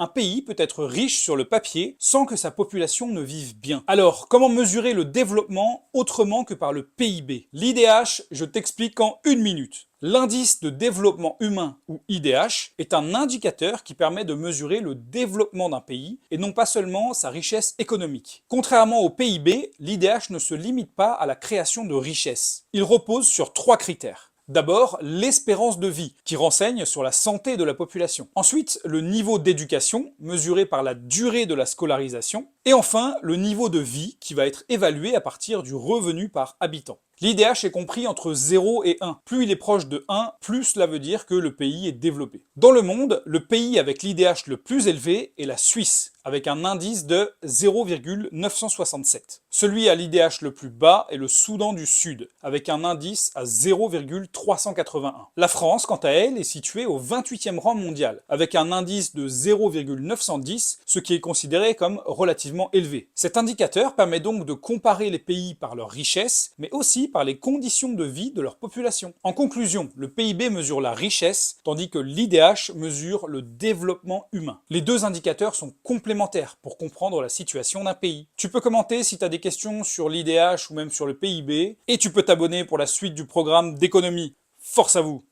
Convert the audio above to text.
Un pays peut être riche sur le papier sans que sa population ne vive bien. Alors, comment mesurer le développement autrement que par le PIB? L'IDH, je t'explique en une minute. L'indice de développement humain, ou IDH, est un indicateur qui permet de mesurer le développement d'un pays et non pas seulement sa richesse économique. Contrairement au PIB, l'IDH ne se limite pas à la création de richesses. Il repose sur 3 critères. D'abord, l'espérance de vie, qui renseigne sur la santé de la population. Ensuite, le niveau d'éducation, mesuré par la durée de la scolarisation. Et enfin, le niveau de vie, qui va être évalué à partir du revenu par habitant. L'IDH est compris entre 0 et 1. Plus il est proche de 1, plus cela veut dire que le pays est développé. Dans le monde, le pays avec l'IDH le plus élevé est la Suisse, avec un indice de 0,967. Celui à l'IDH le plus bas est le Soudan du Sud, avec un indice à 0,381. La France, quant à elle, est située au 28e rang mondial, avec un indice de 0,910, ce qui est considéré comme relativement élevé. Cet indicateur permet donc de comparer les pays par leur richesse, mais aussi par les conditions de vie de leur population. En conclusion, le PIB mesure la richesse, tandis que l'IDH mesure le développement humain. Les deux indicateurs sont complémentaires pour comprendre la situation d'un pays. Tu peux commenter si tu as des questions sur l'IDH ou même sur le PIB, et tu peux t'abonner pour la suite du programme d'économie. Force à vous!